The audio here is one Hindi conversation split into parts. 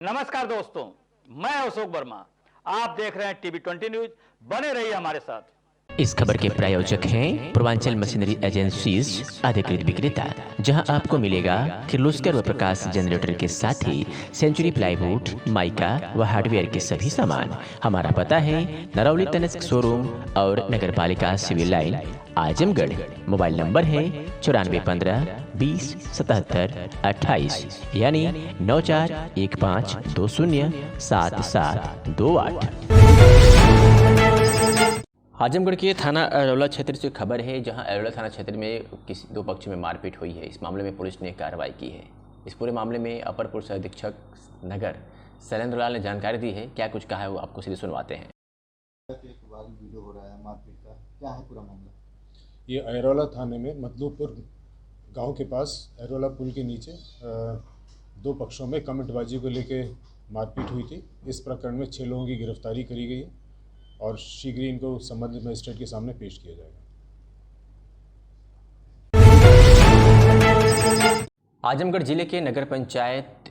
नमस्कार दोस्तों, मैं अशोक वर्मा। आप देख रहे हैं टीवी 20 न्यूज। बने रहिए हमारे साथ। इस खबर के प्रायोजक हैं पूर्वांचल मशीनरी एजेंसीज अधिकृत विक्रेता, जहां आपको मिलेगा किर्लोस्कर व प्रकाश जनरेटर के साथ ही सेंचुरी प्लाईवुड, माइका व हार्डवेयर के सभी सामान। हमारा पता है नरौली तनिष्क शोरूम और नगर पालिका civil line, Azamgarh. Mobile number है 9415207728 यानी 9415207728। आजमगढ़ के थाना अरौला क्षेत्र से खबर है, जहां अरौला थाना क्षेत्र में किसी दो पक्षों में मारपीट हुई है। इस मामले में पुलिस ने कार्रवाई की है। इस पूरे मामले में अपर पुलिस अधीक्षक नगर शैलेंद्र लाल ने जानकारी दी है। क्या कुछ कहा है वो आपको सीधे सुनवाते हैं। एक वायरल वीडियो हो रहा है मारपीट का, क्या है पूरा मामला? ये अरौला थाने में मतलूबपुर गांव के पास अरौला पुल के नीचे दो पक्षों में कमेंटबाजी को लेकर मारपीट हुई थी। इस प्रकरण में 6 लोगों की गिरफ्तारी करी गई है और शीघ्र इनको संबंधित मजिस्ट्रेट के सामने पेश किया जाएगा। आजमगढ़ जिले के नगर पंचायत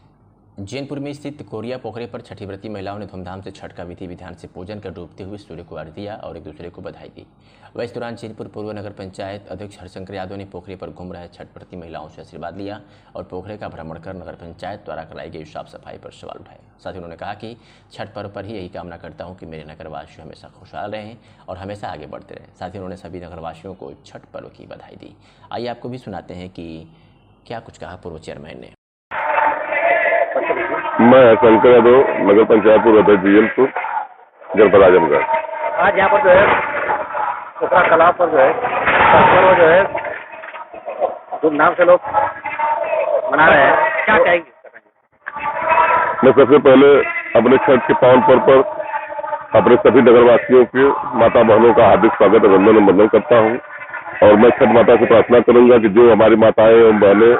जैनपुर में स्थित कोरिया पोखरे पर छठी व्रती महिलाओं ने धूमधाम से छठ का विधि विधान से पूजन कर डूबते हुए सूर्य को अर्घ्य दिया और एक दूसरे को बधाई दी। वह इस दौरान जैनपुर पूर्व नगर पंचायत अध्यक्ष हरशंकर यादव ने पोखरे पर घूम रहे छठ व्रती महिलाओं से आशीर्वाद लिया और पोखरे का भ्रमण कर नगर पंचायत द्वारा कराई गई साफ सफाई पर सवाल उठाए। साथ ही उन्होंने कहा कि छठ पर्व पर ही यही कामना करता हूँ कि मेरे नगरवासी हमेशा खुशहाल रहें और हमेशा आगे बढ़ते रहें। साथ ही उन्होंने सभी नगरवासियों को छठ पर्व की बधाई दी। आइए आपको भी सुनाते हैं कि क्या कुछ कहा पूर्व चेयरमैन ने। मैं शंकर यादव, नगर पंचायत पूर्व अध्यक्ष जैनपुर, जनपद आजमगढ़। आज यहाँ पर जो है पोखरा तालाब पर जो है धूमधाम से लोग मना रहे हैं, क्या कहेंगे? मैं सबसे पहले अपने छठ के पावन पर्व पर अपने सभी नगरवासियों के माता बहनों का हार्दिक स्वागत अभिनंदन और वंदन करता हूँ। और मैं छठ माता से प्रार्थना करूंगा कि जो हमारी माताएं एवं बहनें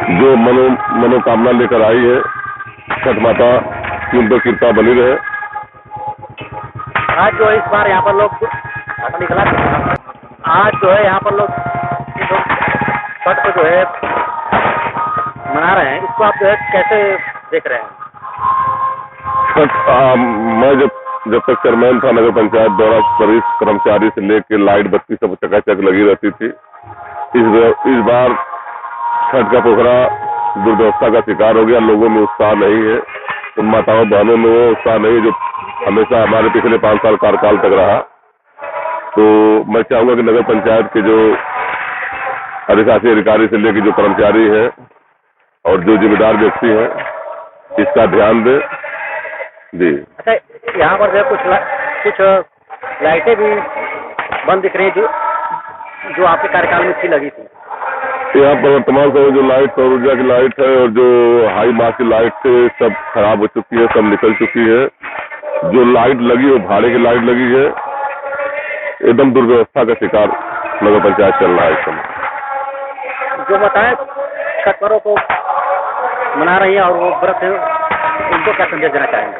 जो मनोकामना लेकर आई है, छठ माता की उन पर कृपा बनी रहे। आज जो है इस बार यहाँ पर लोग निकला, आज जो है यहाँ पर लोग छठ को जो है मना रहे हैं, इसको आप जो है कैसे देख रहे हैं? मैं जब तक चेयरमैन था नगर पंचायत द्वारा वरिष्ठ कर्मचारी से लेकर लाइट बत्ती सब चकाचक लगी रहती थी। इस बार छठ का पोखरा दुर्व्यवस्था का शिकार हो गया। लोगों में उत्साह नहीं है, उन माताओं बहनों में वो उत्साह नहीं है जो हमेशा हमारे पिछले 5 साल कार्यकाल तक रहा। तो मैं चाहूंगा कि नगर पंचायत के जो अधिशासी अधिकारी से लेकर जो कर्मचारी है और जो जिम्मेदार व्यक्ति है इसका ध्यान दे। जी, अच्छा, यहाँ पर जो है कुछ लाइटें भी बंद दिख रही है जो आपके कार्यकाल में थी, लगी थी। यहाँ पर वर्तमान समय जो लाइट सौर ऊर्जा की लाइट है और जो हाई मास की लाइट थे सब खराब हो चुकी है, सब निकल चुकी है। जो लाइट लगी वो भाड़े की लाइट लगी है। एकदम दुर्व्यवस्था का शिकार नगर पंचायत चल रहा है इस समय। जो बताएं छठ पर्व को मना रही है और वो व्रत है, उनको क्या संदेश देना चाहेंगे?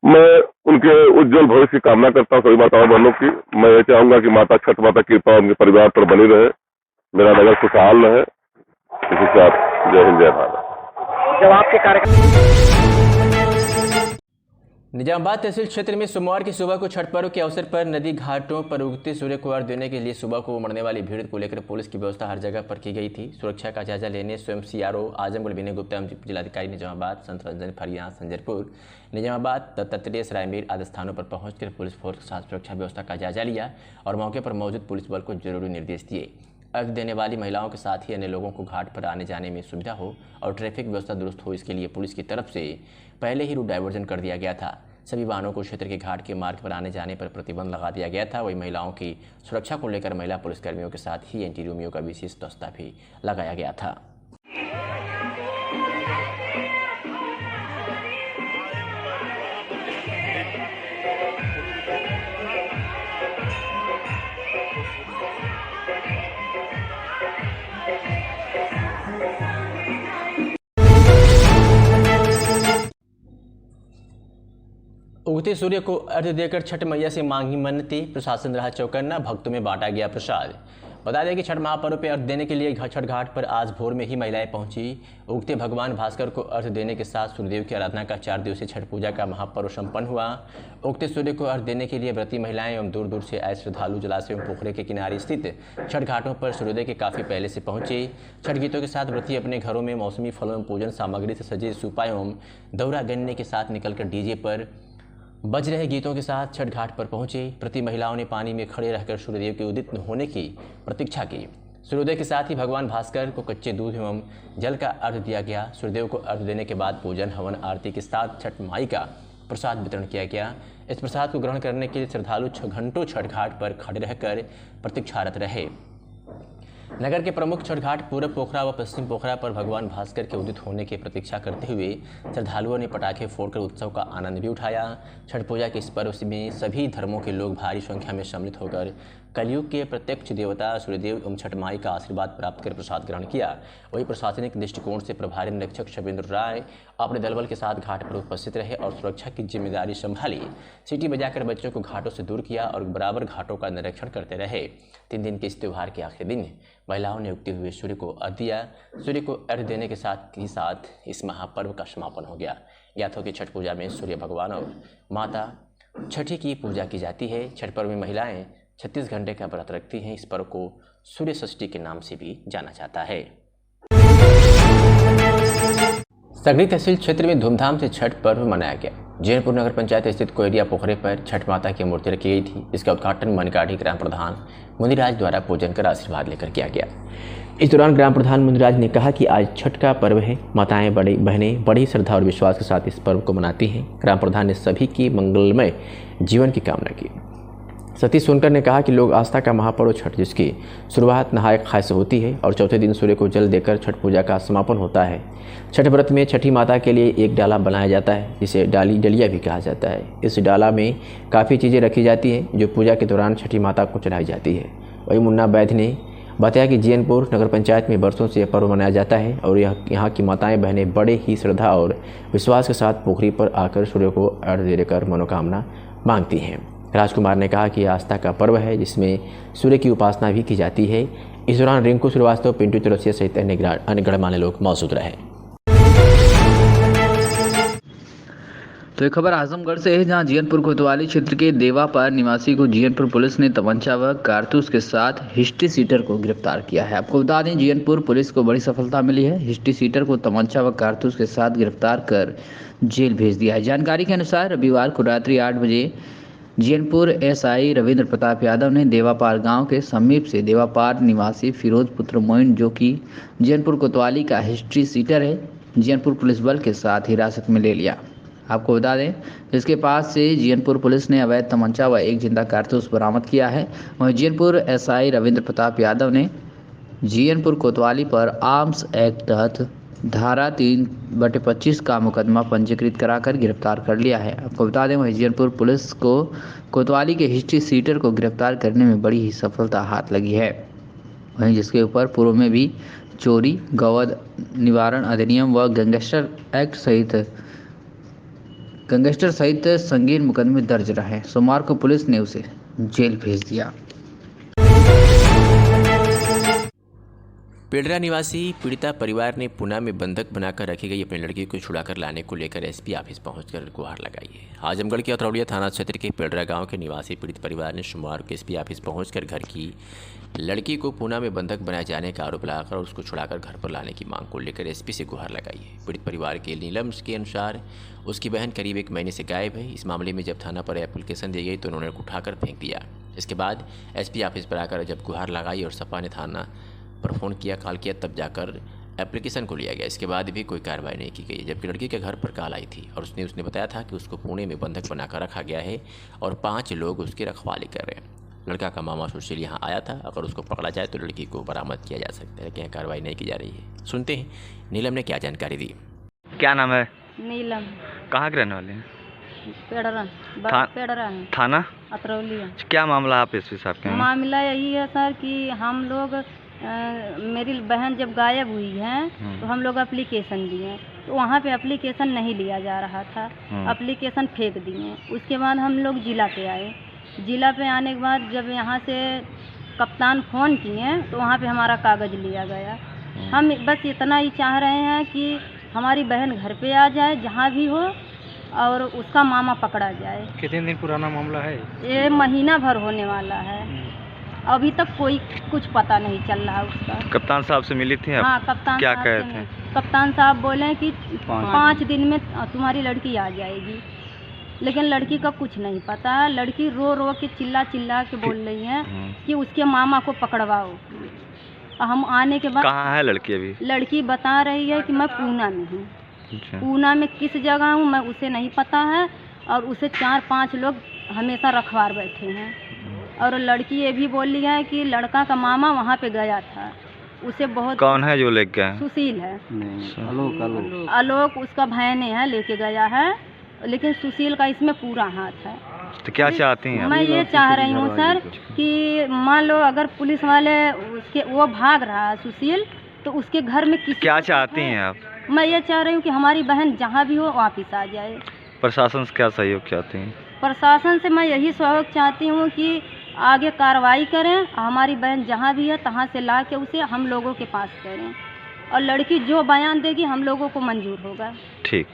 मैं उनके उज्जवल भविष्य की कामना करता हूँ सभी माताओं बहनों की। मैं ये चाहूंगा कि माता छठ माता की कृपा उनके परिवार पर बनी रहे, मेरा नगर खुशहाल रहे। इसी के साथ जय हिंद जय भारत। जब आपके कार्यक्रम निजामाबाद तहसील क्षेत्र में सोमवार की सुबह को छठ पर्व के अवसर पर नदी घाटों पर उगते सूर्य को अर्घ्य देने के लिए सुबह को उमड़ने वाली भीड़ को लेकर पुलिस की व्यवस्था हर जगह पर की गई थी। सुरक्षा का जायजा लेने स्वयं सीआरओ आजमगढ़ विनय गुप्ता, जिलाधिकारी निजामाबाद संत रंजन फरियाद संजरपुर, निजामाबाद दत्तात्रेय सरायमीर आदि स्थानों पर पहुंचकर पुलिस फोर्स के साथ सुरक्षा व्यवस्था का जायजा लिया और मौके पर मौजूद पुलिस बल को जरूरी निर्देश दिए। अर्घ्य देने वाली महिलाओं के साथ ही अन्य लोगों को घाट पर आने जाने में सुविधा हो और ट्रैफिक व्यवस्था दुरुस्त हो, इसके लिए पुलिस की तरफ से पहले ही रूट डायवर्जन कर दिया गया था। सभी वाहनों को क्षेत्र के घाट के मार्ग पर आने जाने पर प्रतिबंध लगा दिया गया था। वही महिलाओं की सुरक्षा को लेकर महिला पुलिसकर्मियों के साथ ही एंटी रोमियो का विशेष दस्ता भी लगाया गया था। उगते सूर्य को अर्घ्य देकर छठ मैया से मांगी मन्नतें, प्रशासन रहा चौकन्ना, भक्तों में बांटा गया प्रसाद। बता दें कि छठ महापर्व पर अर्घ देने के लिए छठ घाट पर आज भोर में ही महिलाएं पहुंची। उगते भगवान भास्कर को अर्घ देने के साथ सूर्यदेव की आराधना का 4 दिवसीय छठ पूजा का महापर्व संपन्न हुआ। उगते सूर्य को अर्घ देने के लिए व्रती महिलाएं एवं दूर दूर से आए श्रद्धालु जलाशय एवं पोखरे के किनारे स्थित छठ घाटों पर सूर्योदय के काफी पहले से पहुंचे। छठ गीतों के साथ व्रती अपने घरों में मौसमी फलों एवं पूजन सामग्री से सजे सूपा एवं दौरा गन्ने के साथ निकलकर डीजे पर बज रहे गीतों के साथ छठ घाट पर पहुंचे। प्रति महिलाओं ने पानी में खड़े रहकर सूर्यदेव के उदित होने की प्रतीक्षा की। सूर्योदय के साथ ही भगवान भास्कर को कच्चे दूध एवं जल का अर्घ दिया गया। सूर्यदेव को अर्घ देने के बाद पूजन हवन आरती के साथ छठ माई का प्रसाद वितरण किया गया। इस प्रसाद को ग्रहण करने के लिए श्रद्धालु घंटों छठ घाट पर खड़े रहकर प्रतीक्षारत रहे। नगर के प्रमुख छठ घाट पूर्व पोखरा व पश्चिम पोखरा पर भगवान भास्कर के उदित होने की प्रतीक्षा करते हुए श्रद्धालुओं ने पटाखे फोड़कर उत्सव का आनंद भी उठाया। छठ पूजा के इस पर्व में सभी धर्मों के लोग भारी संख्या में सम्मिलित होकर कलयुग के प्रत्यक्ष देवता सूर्यदेव एवं छठ माई का आशीर्वाद प्राप्त कर प्रसाद ग्रहण किया। वहीं प्रशासनिक दृष्टिकोण से प्रभारी निरीक्षक शबेंद्र राय अपने दलबल के साथ घाट पर उपस्थित रहे और सुरक्षा की जिम्मेदारी संभाली। सीटी बजाकर बच्चों को घाटों से दूर किया और बराबर घाटों का निरीक्षण करते रहे। 3 दिन के इस त्यौहार के आखिरी दिन महिलाओं ने उगते हुए सूर्य को अर्घ दिया। सूर्य को अर्घ देने के साथ इस महापर्व का समापन हो गया। ज्ञात हो कि छठ पूजा में सूर्य भगवान और माता छठी की पूजा की जाती है। छठ पर्व में महिलाएं 36 घंटे का व्रत रखती हैं। इस पर्व को सूर्य षष्ठी के नाम से भी जाना जाता है। सगरी तहसील क्षेत्र में धूमधाम से छठ पर्व मनाया गया। जैनपुर नगर पंचायत स्थित कोयरिया पोखरे पर छठ माता की मूर्ति रखी गई थी, जिसका उद्घाटन मनकाढ़ी ग्राम प्रधान मुनिराज द्वारा पूजन कर आशीर्वाद लेकर किया गया। इस दौरान ग्राम प्रधान मुनिराज ने कहा कि आज छठ का पर्व है। माताएं बड़ी बहनें बड़ी श्रद्धा और विश्वास के साथ इस पर्व को मनाती हैं। ग्राम प्रधान ने सभी की मंगलमय जीवन की कामना की। सतीश सोनकर ने कहा कि लोग आस्था का महापर्व छठ, जिसकी शुरुआत नहाय खाए से होती है और चौथे दिन सूर्य को जल देकर छठ पूजा का समापन होता है। छठ व्रत में छठी माता के लिए एक डाला बनाया जाता है, जिसे डलिया भी कहा जाता है। इस डाला में काफ़ी चीज़ें रखी जाती हैं जो पूजा के दौरान छठी माता को चढ़ाई जाती है। वहीं मुन्ना वैद्य ने बताया कि जैनपुर नगर पंचायत में वर्षों से यह पर्व मनाया जाता है और यहाँ की माताएं बहनें बड़े ही श्रद्धा और विश्वास के साथ पोखरी पर आकर सूर्य को अर्घ्य देकर मनोकामना मांगती हैं। राजकुमार ने कहा कि आस्था का पर्व है, जिसमें सूर्य की उपासना भी की जाती है। इस दौरान रिंकू श्रीवास्तव, पिंटू चौरसिया सहित अन्य गणमान्य लोग मौजूद रहे। तो एक खबर आजमगढ़ से है, जहां जैनपुर कोतवाली क्षेत्र के देवापार निवासी को जैनपुर पुलिस ने तमंचा व कारतूस के साथ हिस्ट्री सीटर को गिरफ्तार किया है। आपको बता दें, जैनपुर पुलिस को बड़ी सफलता मिली है। हिस्ट्री सीटर को तमंचा व कारतूस के साथ गिरफ्तार कर जेल भेज दिया है। जानकारी के अनुसार रविवार को रात्रि 8 बजे जैनपुर एसआई रविंद्र प्रताप यादव ने देवापार गांव के समीप से देवापार निवासी फिरोज पुत्र मोइन, जो कि जैनपुर कोतवाली का हिस्ट्री सीटर है, जैनपुर पुलिस बल के साथ हिरासत में ले लिया। आपको बता दें, इसके पास से जैनपुर पुलिस ने अवैध तमंचा व एक जिंदा कारतूस बरामद किया है। वहीं जैनपुर एसआई रविंद्र प्रताप यादव ने जैनपुर कोतवाली पर आर्म्स एक्ट तहत धारा 3/25 का मुकदमा पंजीकृत कराकर गिरफ्तार कर लिया है। आपको बता दें, वहीं जैनपुर पुलिस को कोतवाली के हिस्ट्री सीटर को गिरफ्तार करने में बड़ी ही सफलता हाथ लगी है। वहीं जिसके ऊपर पूर्व में भी चोरी, गौवध निवारण अधिनियम व गैंगस्टर सहित संगीन मुकदमे दर्ज रहे। सोमवार को पुलिस ने उसे जेल भेज दिया। पेडरा निवासी पीड़िता परिवार ने पुणे में बंधक बनाकर रखी गई अपनी लड़की को छुड़ाकर लाने को लेकर एसपी ऑफिस पहुंचकर गुहार लगाई है। आजमगढ़ के अतरौलिया थाना क्षेत्र के पेडरा गांव के निवासी पीड़ित परिवार ने सोमवार को एसपी ऑफिस पहुंचकर घर की लड़की को पुणे में बंधक बनाए जाने का आरोप लगाकर और उसको छुड़ाकर घर पर लाने की मांग को लेकर एसपी से गुहार लगाई है। पीड़ित परिवार के नीलम के अनुसार उसकी बहन करीब 1 महीने से गायब है। इस मामले में जब थाना पर एप्लीकेशन दी गई तो उन्होंने उठाकर फेंक दिया। इसके बाद एसपी ऑफिस पर आकर जब गुहार लगाई और सपा ने थाना पर फ़ोन किया, कॉल किया, तब जाकर एप्लीकेशन को लिया गया। इसके बाद भी कोई कार्रवाई नहीं की गई, जबकि लड़की के घर पर कॉल आई थी और उसने बताया था कि उसको पुणे में बंधक बनाकर रखा गया है और 5 लोग उसकी रखवाली कर रहे हैं। लड़का का मामा सुशील यहाँ आया था, अगर उसको पकड़ा जाए तो लड़की को बरामद किया जा सकता है, लेकिन कार्रवाई नहीं की जा रही है। सुनते हैं नीलम ने क्या जानकारी दी। क्या नाम है? नीलम। कहाँ के रहने वाले हैं? पेडरा थाना अतरौलिया। क्या मामला आप एसपी साहब के? मामला यही है सर कि हम लोग मेरी बहन जब गायब हुई है तो हम लोग एप्लीकेशन दिए, तो वहाँ पे एप्लीकेशन नहीं लिया जा रहा था, एप्लीकेशन फेंक दिए। उसके बाद हम लोग जिला पे आए। जिला पे आने के बाद जब यहाँ से कप्तान फ़ोन किए तो वहाँ पे हमारा कागज़ लिया गया। हम बस इतना ही चाह रहे हैं कि हमारी बहन घर पे आ जाए जहाँ भी हो और उसका मामा पकड़ा जाए। कितने दिन पुराना मामला है? ये महीना भर होने वाला है, अभी तक कोई कुछ पता नहीं चल रहा उसका। कप्तान साहब से मिली थी आप? हाँ, कप्तान क्या साहब कहे से थे? कप्तान साहब बोले कि 5 दिन में तुम्हारी लड़की आ जाएगी, लेकिन लड़की का कुछ नहीं पता है। लड़की रो रो के चिल्ला चिल्ला के बोल रही है कि उसके मामा को पकड़वाओ। हम आने के बाद कहाँ है लड़की अभी? लड़की बता रही है कि मैं पूना में हूँ। अच्छा। पूना में किस जगह हूँ मैं उसे नहीं पता है, और उसे 4-5 लोग हमेशा रखवार बैठे हैं। और लड़की ये भी बोल रही है कि लड़का का मामा वहाँ पे गया था, उसे बहुत। कौन है जो लेके गया? सुशील है। आलोक उसका बहने है लेके गया है, लेकिन सुशील का इसमें पूरा हाथ है। तो क्या चाहती हैं आप? मैं ये चाह रही हूँ सर कि मान लो अगर पुलिस वाले उसके वो भाग रहा है सुशील, तो उसके घर में किसी क्या चाहती हैं आप? मैं ये चाह रही हूँ कि हमारी बहन जहाँ भी हो वापिस आ जाए। प्रशासन से क्या सहयोग चाहती हैं? प्रशासन से मैं यही सहयोग चाहती हूँ कि आगे कार्रवाई करें, हमारी बहन जहाँ भी है तहाँ से ला के उसे हम लोगों के पास करें, और लड़की जो बयान देगी हम लोगों को मंजूर होगा। ठीक।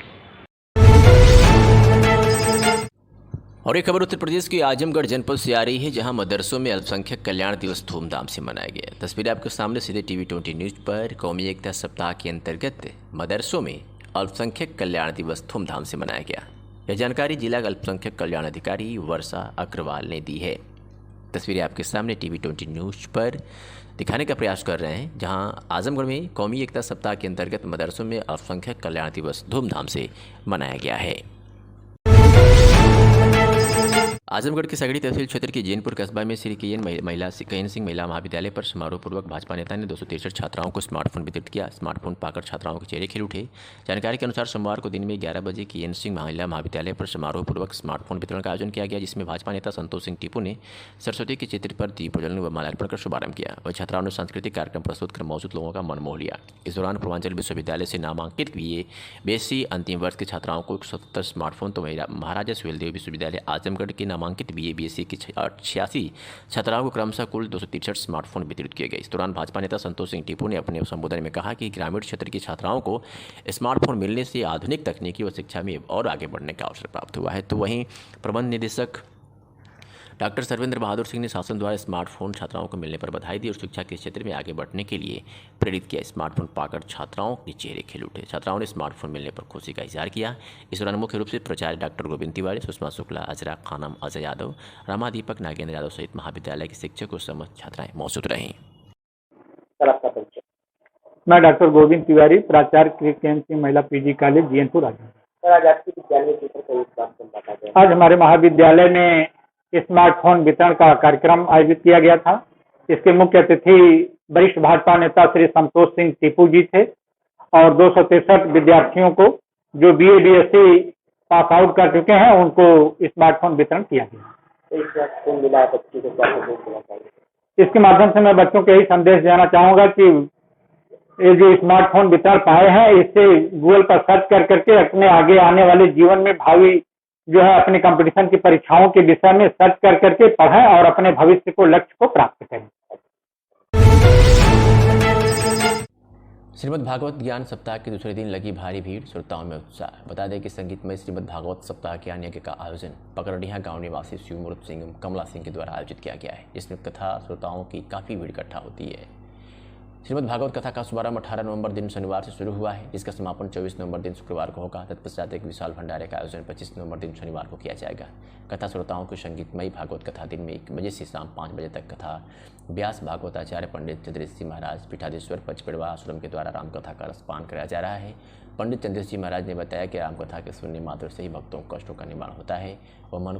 और एक खबर उत्तर प्रदेश के आजमगढ़ जनपद से आ रही है, जहां मदरसों में अल्पसंख्यक कल्याण दिवस धूमधाम से मनाया गया। तस्वीरें आपके सामने सीधे टीवी 20 न्यूज पर। कौमी एकता सप्ताह के अंतर्गत मदरसों में अल्पसंख्यक कल्याण दिवस धूमधाम से मनाया गया। यह जानकारी जिला अल्पसंख्यक कल्याण अधिकारी वर्षा अग्रवाल ने दी है। तस्वीरें आपके सामने टीवी 20 न्यूज पर दिखाने का प्रयास कर रहे हैं, जहां आजमगढ़ में कौमी एकता सप्ताह के अंतर्गत मदरसों में अल्पसंख्यक कल्याण दिवस धूमधाम से मनाया गया है। आजमगढ़ के सगड़ी तहसील क्षेत्र के जैनपुर कस्बा में श्री केएन सिंह महिला महाविद्यालय पर समारोहपूर्वक भाजपा नेता ने 263 छात्राओं को स्मार्टफोन वितरित किया। स्मार्टफोन पाकर छात्राओं के चेहरे खिल उठे। जानकारी के अनुसार सोमवार को दिन में 11 बजे केएन सिंह महिला महाविद्यालय पर समारोहपूर्वक स्मार्टफोन वितरण का आयोजन किया गया, जिसमें भाजपा नेता संतोष सिंह टीपू ने सरस्वती के चित्र पर दीप प्रज्वलन व माल्यार्पण कर शुभारंभ किया। वही छात्राओं ने सांस्कृतिक कार्यक्रम प्रस्तुत कर मौजूद लोगों का मन मोह लिया। इस दौरान पूर्वांचल विश्वविद्यालय से नामांकित BSc अंतिम वर्ष के छात्राओं को 177 स्मार्टफोन, तो महाराजा सुहेलदेव विश्वविद्यालय आजमगढ़ के नामांकित BSc की 86 छात्राओं को क्रमशः कुल 263 स्मार्टफोन वितरित किए गए। इस दौरान भाजपा नेता संतोष सिंह टीपू ने अपने संबोधन में कहा कि ग्रामीण क्षेत्र की छात्राओं को स्मार्टफोन मिलने से आधुनिक तकनीकी व शिक्षा में और आगे बढ़ने का अवसर प्राप्त हुआ है। तो वहीं प्रबंध निदेशक डॉक्टर सर्वेंद्र बहादुर सिंह ने शासन द्वारा स्मार्टफोन छात्राओं को मिलने पर बधाई दी और शिक्षा के क्षेत्र में आगे बढ़ने के लिए प्रेरित किया। स्मार्टफोन पाकर छात्राओं के चेहरे खिल उठे। छात्राओं ने स्मार्टफोन मिलने पर खुशी का इजहार किया। इस दौरान मुख्य रूप से प्राचार्य डॉक्टर गोविंद तिवारी, सुषमा शुक्ला, अजरा खानम, अजय यादव, रमा दीपक, नागेंद्र यादव सहित महाविद्यालय के शिक्षक और समस्त छात्राएं मौजूद रहीं। मैं डॉक्टर गोविंद तिवारी, प्राचार्य केएन सिंह महिला PG कॉलेज जैनपुर आजमगढ़। आज हमारे महाविद्यालय में स्मार्टफोन वितरण का कार्यक्रम आयोजित किया गया था। इसके मुख्य अतिथि वरिष्ठ भाजपा नेता श्री संतोष सिंह टीपू जी थे और 263 विद्यार्थियों को जो BA BSc पास आउट कर चुके हैं उनको स्मार्टफोन वितरण किया गया। इसके माध्यम से मैं बच्चों को यही संदेश देना चाहूँगा कि ये जो स्मार्टफोन वितरण पाए हैं, इससे गूगल पर सर्च कर करके अपने आगे आने वाले जीवन में भावी जो है अपने कंपटीशन की परीक्षाओं के विषय में सर्च कर करके पढ़ें और अपने भविष्य को लक्ष्य को प्राप्त करें। श्रीमद् भागवत ज्ञान सप्ताह के दूसरे दिन लगी भारी भीड़, श्रोताओं में उत्साह। बता दें कि संगीतमय श्रीमद् भागवत सप्ताह ज्ञान यज्ञ का आयोजन पकरडिया गांव निवासी शिवमूर्त सिंह कमला सिंह के द्वारा आयोजित किया गया है, जिसमें कथा श्रोताओं की काफ़ी भीड़ इकट्ठा होती है। श्रीमद् भागवत कथा का शुभारंभ 18 नवंबर दिन शनिवार से शुरू हुआ है, जिसका समापन 24 नवंबर दिन शुक्रवार को होगा। तत्पश्चात एक विशाल भंडारे का आयोजन 25 नवंबर दिन शनिवार को किया जाएगा। कथा श्रोताओं को संगीतमयी भागवत कथा दिन में 1 बजे से शाम 5 बजे तक कथा व्यास भागवताचार्य पंडित चंद्रेश जी महाराज पीठाधीश्वर पचपेड़वा आश्रम के द्वारा रामकथा का रसपान कराया जा रहा है। पंडित चंद्रेश जी महाराज ने बताया कि रामकथा के सुनने मात्र से ही भक्तों को कष्टों का निवारण होता है और मन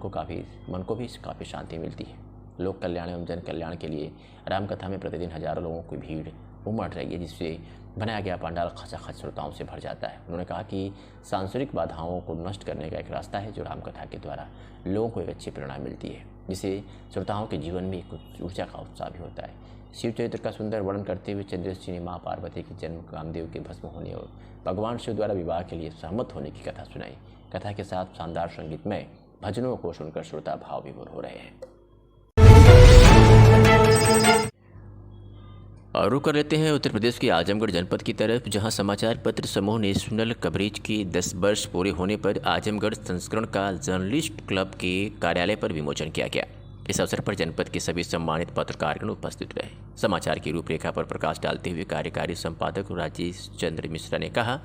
को भी काफ़ी शांति मिलती है। लोक कल्याण एवं जन कल्याण के लिए रामकथा में प्रतिदिन हजारों लोगों की भीड़ उमड़ रही है, जिससे बनाया गया पंडाल खचाखच श्रोताओं से भर जाता है। उन्होंने कहा कि सांसारिक बाधाओं को नष्ट करने का एक रास्ता है जो रामकथा के द्वारा लोगों को एक अच्छी प्रेरणा मिलती है, जिससे श्रोताओं के जीवन में कुछ ऊर्जा का उत्साह भी होता है। शिव चरित्र का सुंदर वर्णन करते हुए चंद्रेश जी ने माँ पार्वती के जन्म, कामदेव के भस्म होने और भगवान शिव द्वारा विवाह के लिए सहमत होने की कथा सुनाई। कथा के साथ शानदार संगीतमय भजनों को सुनकर श्रोता भाव विभोर हो रहे हैं। और रुक कर लेते हैं उत्तर प्रदेश के आजमगढ़ जनपद की तरफ, जहां समाचार पत्र समूह नेशनल कवरेज के 10 वर्ष पूरे होने पर आजमगढ़ संस्करण का जर्नलिस्ट क्लब के कार्यालय पर विमोचन किया गया। इस अवसर पर जनपद के सभी सम्मानित पत्रकारगण उपस्थित रहे। समाचार की रूपरेखा पर प्रकाश डालते हुए कार्यकारी संपादक राजेश चंद्र मिश्रा ने कहा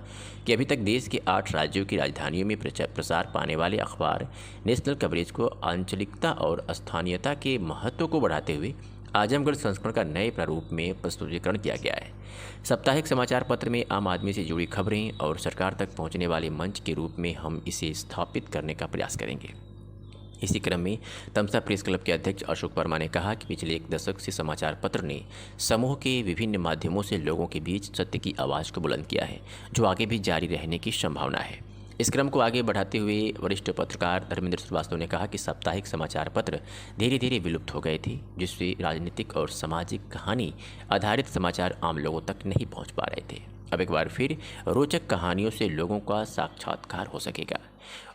कि अभी तक देश के 8 राज्यों की राजधानियों में प्रसार पाने वाले अखबार नेशनल कवरेज को आंचलिकता और स्थानीयता के महत्व को बढ़ाते हुए आजमगढ़ संस्करण का नए प्रारूप में प्रस्तुतिकरण किया गया है। साप्ताहिक समाचार पत्र में आम आदमी से जुड़ी खबरें और सरकार तक पहुंचने वाले मंच के रूप में हम इसे स्थापित करने का प्रयास करेंगे। इसी क्रम में तमसा प्रेस क्लब के अध्यक्ष अशोक वर्मा ने कहा कि पिछले 1 दशक से समाचार पत्र ने समूह के विभिन्न माध्यमों से लोगों के बीच सत्य की आवाज़ को बुलंद किया है, जो आगे भी जारी रहने की संभावना है। इस क्रम को आगे बढ़ाते हुए वरिष्ठ पत्रकार धर्मेंद्र श्रीवास्तव ने कहा कि साप्ताहिक समाचार पत्र धीरे धीरे विलुप्त हो गए थे, जिससे राजनीतिक और सामाजिक कहानी आधारित समाचार आम लोगों तक नहीं पहुंच पा रहे थे। अब एक बार फिर रोचक कहानियों से लोगों का साक्षात्कार हो सकेगा।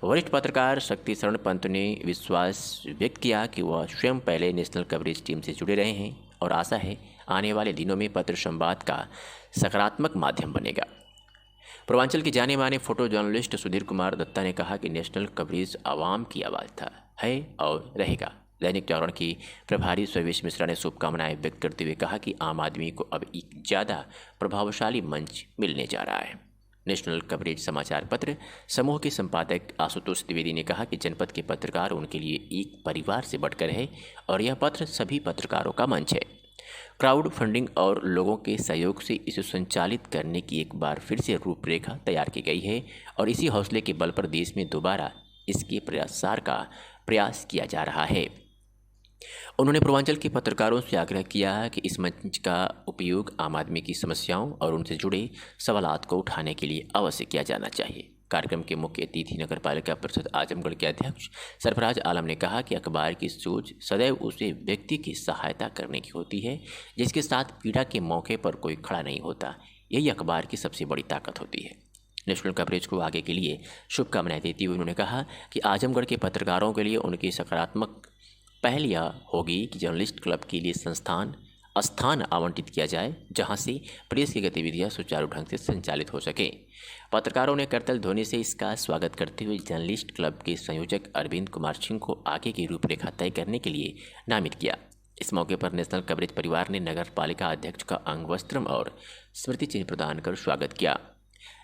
वरिष्ठ पत्रकार शक्ति शरण पंत ने विश्वास व्यक्त किया कि वह स्वयं पहले नेशनल कवरेज टीम से जुड़े रहे हैं और आशा है आने वाले दिनों में पत्र संवाद का सकारात्मक माध्यम बनेगा। पूर्वांचल के जाने माने फोटो जर्नलिस्ट सुधीर कुमार दत्ता ने कहा कि नेशनल कवरेज आवाम की आवाज़ था, है और रहेगा। दैनिक जागरण की प्रभारी सर्वेश मिश्रा ने शुभकामनाएं व्यक्त करते हुए कहा कि आम आदमी को अब एक ज़्यादा प्रभावशाली मंच मिलने जा रहा है। नेशनल कवरेज समाचार पत्र समूह के संपादक आशुतोष द्विवेदी ने कहा कि जनपद के पत्रकार उनके लिए एक परिवार से बढ़कर है और यह पत्र सभी पत्रकारों का मंच है। क्राउड फंडिंग और लोगों के सहयोग से इसे संचालित करने की एक बार फिर से रूपरेखा तैयार की गई है और इसी हौसले के बल पर देश में दोबारा इसके प्रसार का प्रयास किया जा रहा है। उन्होंने पूर्वांचल के पत्रकारों से आग्रह किया कि इस मंच का उपयोग आम आदमी की समस्याओं और उनसे जुड़े सवालात को उठाने के लिए अवश्य किया जाना चाहिए। कार्यक्रम के मुख्य अतिथि नगर पालिका परिषद आजमगढ़ के अध्यक्ष सरफराज आलम ने कहा कि अखबार की सोच सदैव उसे व्यक्ति की सहायता करने की होती है, जिसके साथ पीड़ा के मौके पर कोई खड़ा नहीं होता। यही अखबार की सबसे बड़ी ताकत होती है। नेशनल कवरेज को आगे के लिए शुभकामनाएं देते हुए उन्होंने कहा कि आजमगढ़ के पत्रकारों के लिए उनकी सकारात्मक पहल यह होगी कि जर्नलिस्ट क्लब के लिए स्थान आवंटित किया जाए, जहां से प्रेस की गतिविधियां सुचारू ढंग से संचालित हो सकें। पत्रकारों ने करतल ध्वनि से इसका स्वागत करते हुए जर्नलिस्ट क्लब के संयोजक अरविंद कुमार सिंह को आगे की रूपरेखा तय करने के लिए नामित किया। इस मौके पर नेशनल कवरेज परिवार ने नगर पालिका अध्यक्ष का अंग वस्त्र और स्मृति चिन्ह प्रदान कर स्वागत किया।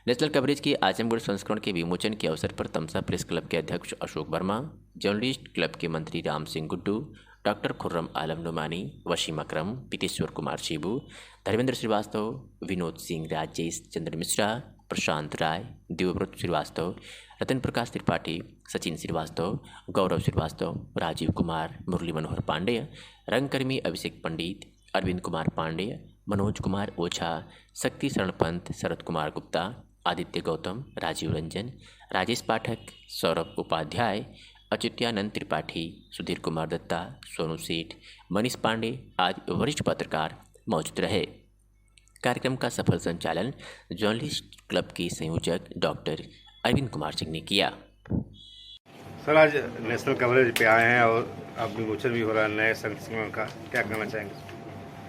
नेशनल कवरेज के आजमगढ़ संस्करण के विमोचन के अवसर पर तमसा प्रेस क्लब के अध्यक्ष अशोक वर्मा, जर्नलिस्ट क्लब के मंत्री राम सिंह गुड्डू, डॉक्टर खुर्रम आलम नुमानी, वसीम अकरम, पीतेश्वर कुमार शिबू, धर्मेंद्र श्रीवास्तव, विनोद सिंह, राजेश चंद्र मिश्रा, प्रशांत राय, देवव्रत श्रीवास्तव, रतन प्रकाश त्रिपाठी, सचिन श्रीवास्तव, गौरव श्रीवास्तव, राजीव कुमार, मुरली मनोहर पांडेय, रंगकर्मी अभिषेक पंडित, अरविंद कुमार पांडेय, मनोज कुमार ओझा, शक्ति शरण पंत, शरद कुमार गुप्ता, आदित्य गौतम, राजीव रंजन, राजेश पाठक, सौरभ उपाध्याय, अच्युत्यानंद त्रिपाठी, सुधीर कुमार दत्ता, सोनू सेठ, मनीष पांडे आदि वरिष्ठ पत्रकार मौजूद रहे। कार्यक्रम का सफल संचालन जर्नलिस्ट क्लब के संयोजक डॉक्टर अरविंद कुमार सिंह ने किया। सर, आज नेशनल कवरेज पे आए हैं और अब विमोचन भी हो रहा है नए संस्करण का, क्या कहना चाहेंगे?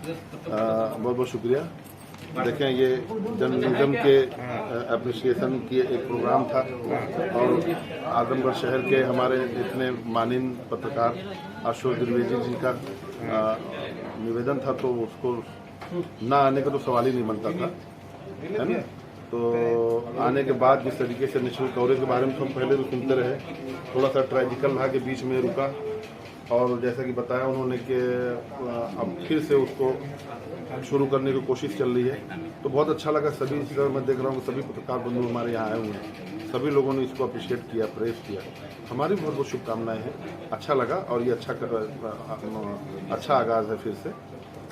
बहुत बहुत शुक्रिया। देखें, ये जर्नलिज्म के एप्रिसिएशन की एक प्रोग्राम था और आजमगढ़ शहर के हमारे इतने माननीय पत्रकार अशोक द्विवेदी जी का निवेदन था, तो उसको ना आने का तो सवाल ही नहीं बनता था, है ना। तो आने के बाद जिस तरीके से नेशनल कवरेज के बारे में हम पहले तो सुनते रहे, थोड़ा सा ट्रेजिकल रहा कि बीच में रुका और जैसा कि बताया उन्होंने कि अब फिर से उसको शुरू करने की कोशिश चल रही है, तो बहुत अच्छा लगा। सभी मैं देख रहा हूँ सभी पत्रकार बंधु हमारे यहाँ आए हुए हैं, सभी लोगों ने इसको अप्रिशिएट किया, प्रेस किया। हमारी बहुत बहुत शुभकामनाएं हैं। अच्छा लगा और ये अच्छा आगाज़ है फिर से,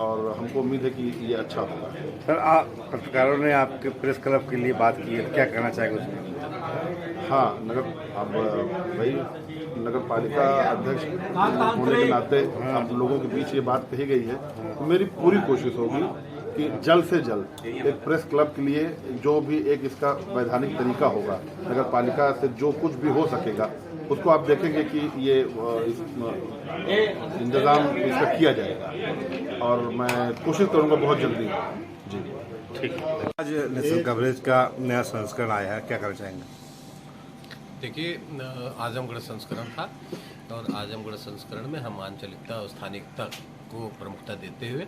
और हमको उम्मीद है कि ये अच्छा होगा। सर, आप पत्रकारों ने आपके प्रेस क्लब के लिए बात की है, क्या कहना चाहेंगे उसमें? हाँ, नगर पालिका अध्यक्ष होने के नाते अब लोगों के बीच ये बात कही गई है, तो मेरी पूरी कोशिश होगी कि जल्द से जल्द एक प्रेस क्लब के लिए जो भी एक इसका वैधानिक तरीका होगा, नगर पालिका से जो कुछ भी हो सकेगा उसको आप देखेंगे कि ये इंतज़ाम इसका किया जाएगा और मैं कोशिश करूँगा बहुत जल्दी। जी ठीक। आज नेशनल कवरेज का नया संस्करण आया है, क्या करना चाहेंगे? देखिए, आजमगढ़ संस्करण था और आजमगढ़ संस्करण में हम आंचलिकता और स्थानिकता को प्रमुखता देते हुए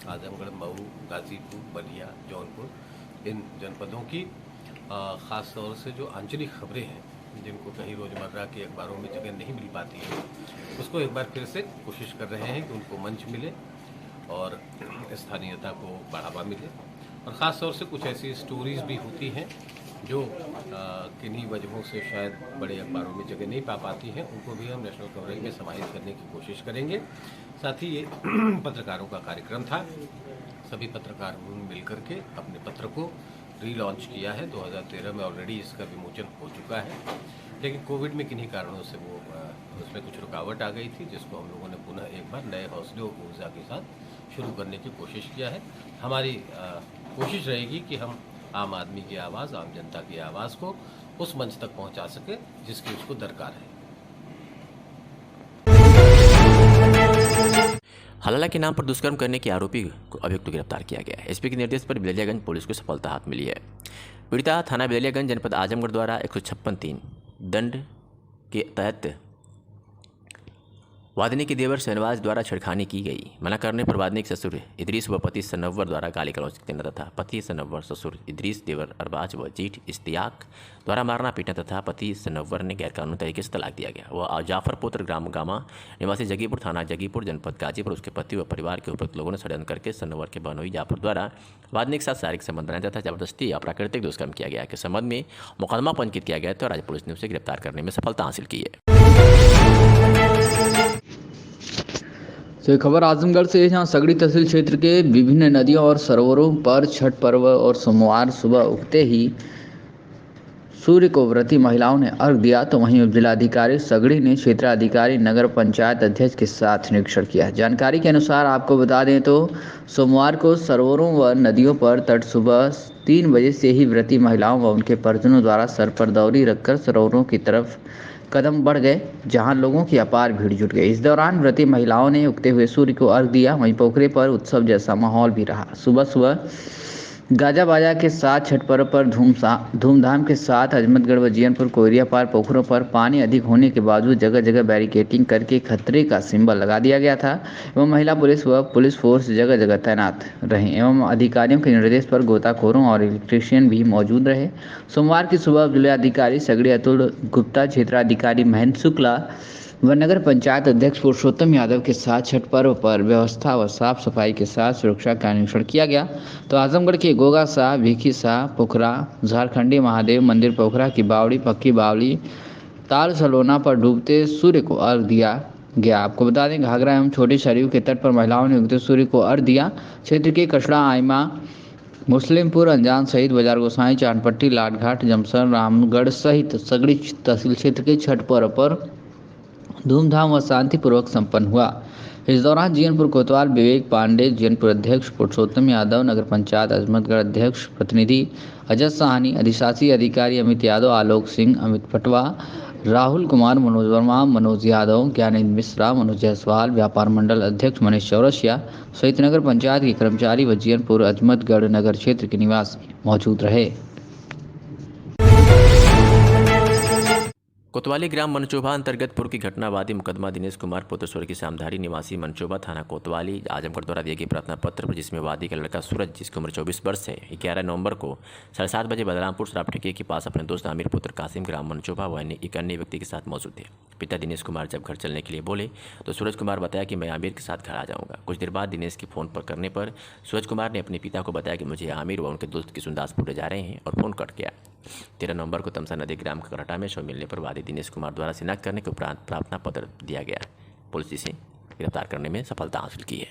आजमगढ़, मऊ, गाजीपुर, बलिया, जौनपुर इन जनपदों की ख़ास तौर से जो आंचलिक खबरें हैं जिनको कहीं रोज़मर्रा के अखबारों में जगह नहीं मिल पाती है, उसको एक बार फिर से कोशिश कर रहे हैं कि उनको मंच मिले और स्थानीयता को बढ़ावा मिले। और ख़ास तौर से कुछ ऐसी स्टोरीज़ भी होती हैं जो किन्हीं वजहों से शायद बड़े अखबारों में जगह नहीं पा पाती हैं, उनको भी हम नेशनल कवरेज में समाहित करने की कोशिश करेंगे। साथ ही ये पत्रकारों का कार्यक्रम था, सभी पत्रकार मिल करके अपने पत्र को रीलॉन्च किया है। 2013 में ऑलरेडी इसका विमोचन हो चुका है, लेकिन कोविड में किन्हीं कारणों से वो उसमें कुछ रुकावट आ गई थी, जिसको हम लोगों ने पुनः एक बार नए हौसले और ऊर्जा के साथ शुरू करने की कोशिश किया है। हमारी कोशिश रहेगी कि हम आम आदमी की आवाज़, आम जनता की आवाज़ को उस मंच तक पहुंचा सके जिसकी उसको दरकार है। हलाला के नाम पर दुष्कर्म करने के आरोपी को अभियुक्त को गिरफ्तार किया गया है। एसपी के निर्देश पर बिललियागंज पुलिस को सफलता हाथ मिली है। पीड़िता थाना बिललियागंज जनपद आजमगढ़ द्वारा 156(3) दंड के तहत वादनी के देवर शहनवाज द्वारा छेड़खानी की गई। मना करने पर वादनी के ससुर इदरीस व पति सनव्वर द्वारा गाली गलौज देना तथा पति सनव्वर, ससुर इदरीस, देवर अरबाज व जीठ इश्तियाक द्वारा मारना पीटना तथा पति सनव्वर ने गैरकानूनी तरीके से तलाक दिया गया। वह जाफर पुत्र ग्राम गामा निवासी जगीपुर थाना जगीपुर जनपद गाजीपुर उसके पति व परिवार के उपयुक्त लोगों ने षड्यंत्र करके सनव्वर के बहनोई जाफर द्वारा वादनी के साथ शारीरिक संबंध बनाया तथा जबरदस्ती या प्राकृतिक दुष्कर्म किया गया के संबंध में मुकदमा पंजीकृत किया गया तो राज्य पुलिस ने उसे गिरफ्तार करने में सफलता हासिल की है। तो ये खबर आजमगढ़ से है, जहाँ सगड़ी तहसील क्षेत्र के विभिन्न नदियों और सरोवरों पर छठ पर्व और सोमवार सुबह उगते ही सूर्य को व्रती महिलाओं ने अर्घ दिया। तो वहीं जिलाधिकारी सगड़ी ने क्षेत्राधिकारी नगर पंचायत अध्यक्ष के साथ निरीक्षण किया। जानकारी के अनुसार आपको बता दें तो सोमवार को सरोवरों व नदियों पर तट सुबह 3 बजे से ही व्रती महिलाओं व उनके परिजनों द्वारा सर पर दौरी रखकर सरोवरों की तरफ कदम बढ़ गए, जहां लोगों की अपार भीड़ जुट गई। इस दौरान व्रती महिलाओं ने उगते हुए सूर्य को अर्घ दिया। वहीं पोखरे पर उत्सव जैसा माहौल भी रहा। सुबह सुबह गाजा बाजा के साथ छठ पर्व पर धूमधाम के साथ अजमतगढ़ व जियनपुर कोयरिया पार पोखरों पर पानी अधिक होने के बावजूद जगह जगह बैरिकेडिंग करके खतरे का सिंबल लगा दिया गया था एवं महिला पुलिस व पुलिस फोर्स जगह जगह तैनात रहे एवं अधिकारियों के निर्देश पर गोताखोरों और इलेक्ट्रीशियन भी मौजूद रहे। सोमवार की सुबह जिलाधिकारी सगड़ी अतुल गुप्ता, क्षेत्राधिकारी महेंद्र शुक्ला व नगर पंचायत अध्यक्ष पुरुषोत्तम यादव के साथ छठ पर्व पर व्यवस्था व साफ सफाई के साथ सुरक्षा का निरीक्षण किया गया। तो आजमगढ़ के गोगा शाह, भिखी शाह पोखरा, झारखंडी महादेव मंदिर पोखरा की बावड़ी, पक्की बावली, ताल सलोना पर डूबते सूर्य को अर्घ दिया गया। आपको बता दें, घाघरा एवं छोटी सरयू के तट पर महिलाओं ने उगते सूर्य को अर्घ दिया। क्षेत्र के कचड़ा, आइमा, मुस्लिमपुर, अंजान सहित बाजार गोसाई, चांदपट्टी, लाटघाट, जमसर, रामगढ़ सहित सगड़ी तहसील क्षेत्र के छठ पर्व पर धूमधाम व शांतिपूर्वक संपन्न हुआ। इस दौरान जियनपुर कोतवाल विवेक पांडे, जियनपुर अध्यक्ष पुरुषोत्तम यादव, नगर पंचायत अजमतगढ़ अध्यक्ष प्रतिनिधि अजय साहनी, अधिशासी अधिकारी अमित यादव, आलोक सिंह, अमित पटवा, राहुल कुमार, मनोज वर्मा, मनोज यादव, ज्ञानेंद्र मिश्रा, मनोज जायसवाल, व्यापार मंडल अध्यक्ष मनीष चौरसिया सहित नगर पंचायत के कर्मचारी व जियनपुर अजमतगढ़ नगर क्षेत्र के निवासी मौजूद रहे। कोतवाली ग्राम मनचोभा अंतर्गत पूर्व की घटनावादी मुकदमा दिनेश कुमार पुत्र स्वर्गीय श्यामधारी निवासी मनचोभा थाना कोतवाली आजमगढ़ द्वारा दिए गए प्रार्थना पत्र पर जिसमें वादी का लड़का सूरज जिसकी उम्र 24 वर्ष है 11 नवंबर को 7:30 बजे बलरामपुर शराब ठेके के पास अपने दोस्त आमिर पुत्र कासिम ग्राम मनचोभा व एक अन्य व्यक्ति के साथ मौजूद थे। पिता दिनेश कुमार जब घर चलने के लिए बोले तो सूरज कुमार बताया कि मैं आमिर के साथ घर आ जाऊँगा। कुछ देर बाद दिनेश के फ़ोन पर करने पर सूरज कुमार ने अपने पिता को बताया कि मुझे आमिर व उनके दोस्त किशुनदासपुर जा रहे हैं और फ़ोन कट गया। 13 नवंबर को तमसा नदी ग्राम करहटा में शव मिलने पर वादी दिनेश कुमार द्वारा शिनाख्त करने के उपरांत प्रार्थना पत्र दिया गया। पुलिस इसे गिरफ्तार करने में सफलता हासिल की है।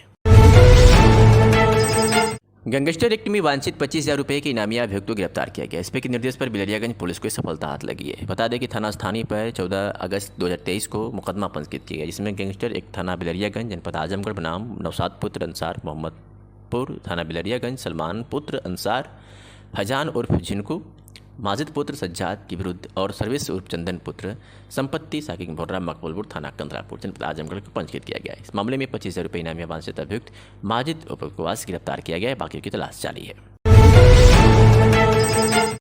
गैंगस्टर एक्ट में वांछित 25,000 रुपये के इनामी अभियुक्त को गिरफ्तार किया गया। एसपी के निर्देश पर बिलरियागंज पुलिस को सफलता हाथ लगी है। बता दें कि थाना स्थानीय पर 14 अगस्त 2023 को मुकदमा पंजीकृत किया गया, जिसमें गैंगस्टर एक्ट थाना बिलरियागंज जनपद आजमगढ़ बनाम नौशाद पुत्र अंसार मोहम्मदपुर थाना बिलरियागंज सलमान पुत्र अंसार फैजान उर्फ झिनको माजिद पुत्र सज्जाद के विरुद्ध और सर्विस उर्फ चंदन पुत्र संपत्ति साकिब बोर्रा मकबूलपुर थाना कंदरापुर जनपद आजमगढ़ को पंजीकृत किया गया है। इस मामले में 25,000 रुपये इनामी वांछित अभियुक्त माजिद उपवास गिरफ्तार किया गया है। बाकी की तलाश जारी है।